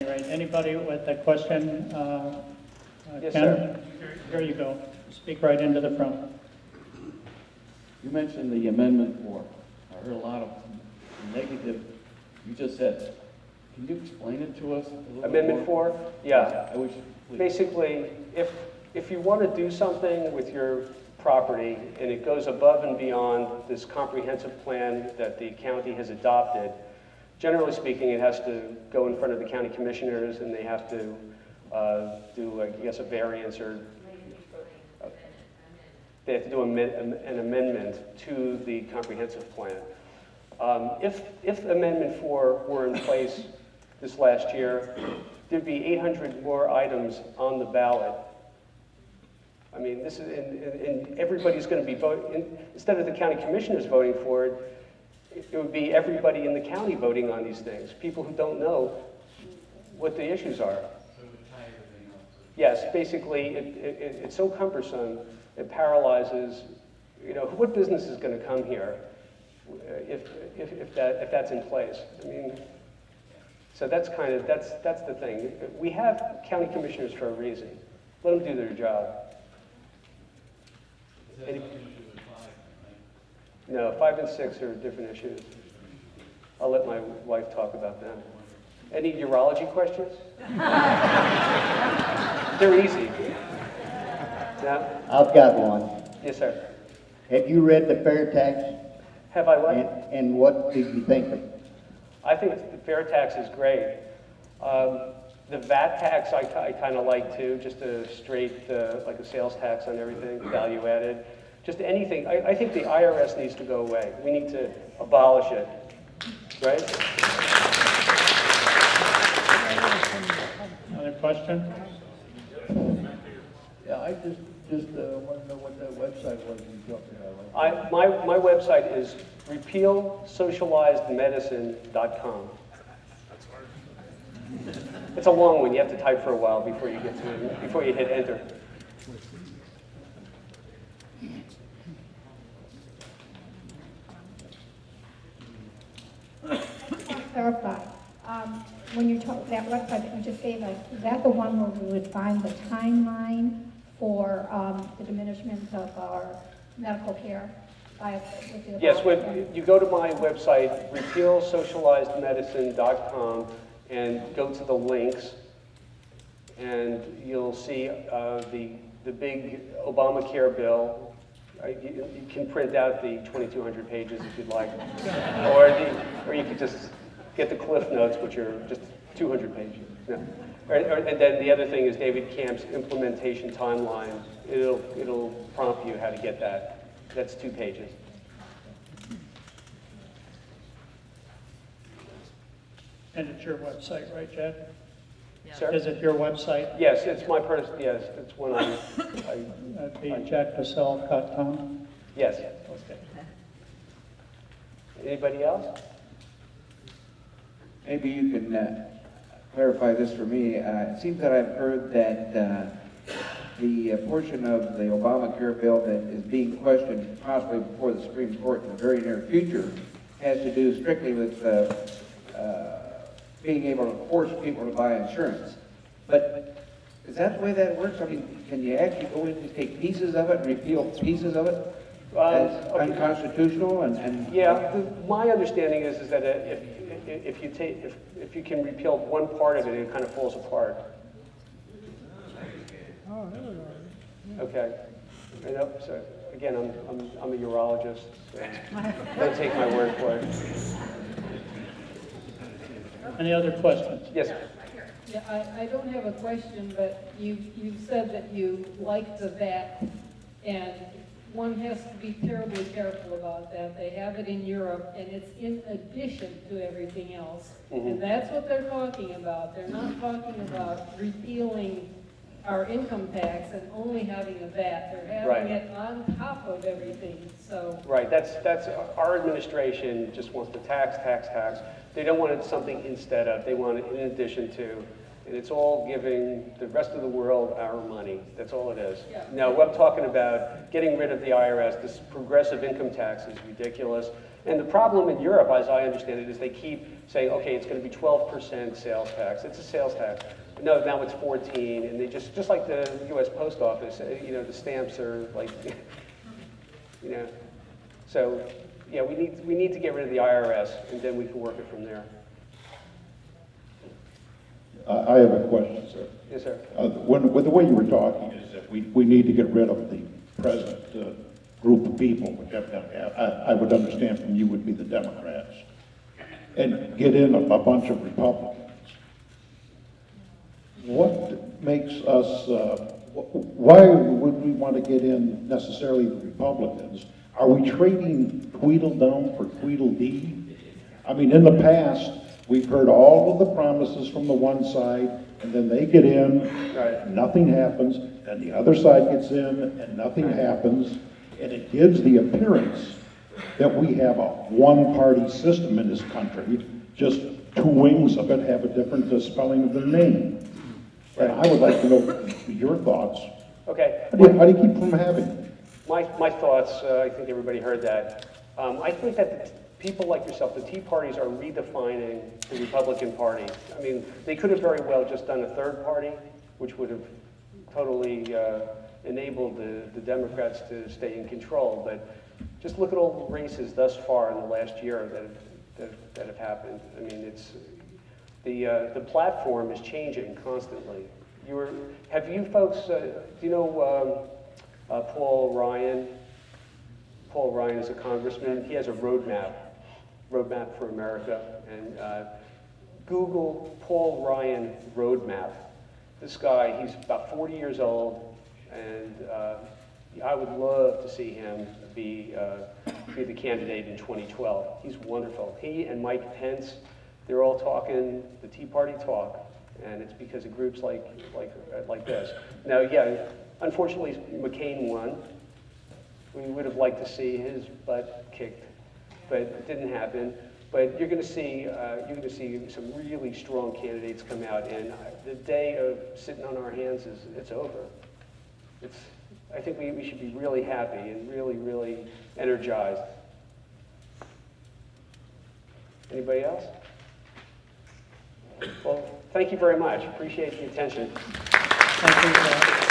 Right, anybody with a question? Yes, Ken? sir. Here you go. Speak right into the front. You mentioned the Amendment 4. I heard a lot of negative, you just said. Can you explain it to us a little bit Amendment more? 4? Yeah. I wish, please. Basically, if you want to do something with your property and it goes above and beyond this comprehensive plan that the county has adopted, generally speaking, it has to go in front of the county commissioners and they have to do, I guess, a variance or they have to do an amendment to the comprehensive plan. If Amendment 4 were in place this last year, there'd be 800 more items on the ballot. I mean, this is, and everybody's going to be voting, instead of the county commissioners voting for it, it would be everybody in the county voting on these things, people who don't know what the issues are. Yes, basically, it's so cumbersome, it paralyzes, you know, what business is going to come here if that's in place? I mean, so that's kind of, that's the thing. We have county commissioners for a reason. Let them do their job. No, 5 and 6 are different issues. I'll let my wife talk about them. Any urology questions? They're easy. No? I've got one. Yes, sir. Have you read the fair tax? Have I what? And what did you think of it? I think the fair tax is great. The VAT tax I kind of like too, just a straight, like a sales tax on everything, value added. Just anything. I think the IRS needs to go away. We need to abolish it, right? Another question? Yeah, I just want to know what that website was you talked about. My website is repealsocializedmedicine.com. It's a long one. You have to type for a while before you get to it, before you hit enter. Clarify. When you talk that website that you just gave us, is that the one where we would find the timeline for the diminishment of our medical care? Yes, when you go to my website, repealsocializedmedicine.com, and go to the links, and you'll see the big Obamacare bill. You can print out the 2,200 pages if you'd like, or you could just get the Cliff Notes, which are just 200 pages. No. And then the other thing is David Camp's implementation timeline. It'll prompt you how to get that. That's 2 pages. And it's your website, right, Jack? Sir? Is it your website? Yes, it's my personal. Yes, it's when I That'd be jackcassell.com? yes. Okay. Anybody else? Maybe you can clarify this for me. It seems that I've heard that the portion of the Obamacare bill that is being questioned possibly before the Supreme Court in the very near future has to do strictly with being able to force people to buy insurance. But is that the way that works? I mean, can you actually go in and take pieces of it and repeal pieces of it as unconstitutional? And Yeah, my understanding is that if you can repeal one part of it, it kind of falls apart. Okay. So again, I'm a urologist, so don't take my word for it. Any other questions? Yes. Yeah, I don't have a question, but you've said that you like the VAT, and one has to be terribly careful about that. They have it in Europe, and it's in addition to everything else. Mm-hmm. And that's what they're talking about. They're not talking about repealing our income tax and only having a VAT. They're having it on top of everything, so. Right, that's our administration just wants to tax. They don't want it something instead of, they want it in addition to, and it's all giving the rest of the world our money. That's all it is. Yeah. Now, what I'm talking about, getting rid of the IRS, this progressive income tax is ridiculous. And the problem in Europe, as I understand it, is they keep saying, okay, it's going to be 12% sales tax. It's a sales tax. No, now it's 14, and they just like the U.S. Post Office, the stamps are like, So, yeah, we need to get rid of the IRS, and then we can work it from there. I have a question, sir. Yes, sir. With the way you were talking is that we need to get rid of the present group of people, which I would understand from you would be the Democrats, and get in a bunch of Republicans. What makes us, why would we want to get in necessarily the Republicans? Are we trading Tweedledum for Tweedledee? I mean, in the past, we've heard all of the promises from the one side, and then they get in, Right. nothing happens, and the other side gets in, and nothing happens, and it gives the appearance that we have a one-party system in this country, just two wings of it have a different spelling of their name. And I would like to know your thoughts. Okay. How do you keep from having it? My thoughts, I think everybody heard that. I think that people like yourself, the Tea Parties are redefining the Republican Party. I mean, they could have very well just done a third party, which would have totally enabled the Democrats to stay in control. But just look at all the races thus far in the last year that have happened. I mean, it's the platform is changing constantly. Have you folks? Do you know Paul Ryan? Paul Ryan is a congressman. He has a roadmap for America, and Google Paul Ryan roadmap. This guy, he's about 40 years old, and I would love to see him be the candidate in 2012. He's wonderful. He and Mike Pence, they're all talking the Tea Party talk, and it's because of groups like this. Now, yeah, unfortunately, McCain won. We would have liked to see his butt kicked, but it didn't happen. But you're going to see some really strong candidates come out, and the day of sitting on our hands it's over. I think we should be really happy and really, really energized. Anybody else? Well, thank you very much. Appreciate the attention. Thank you, Jack.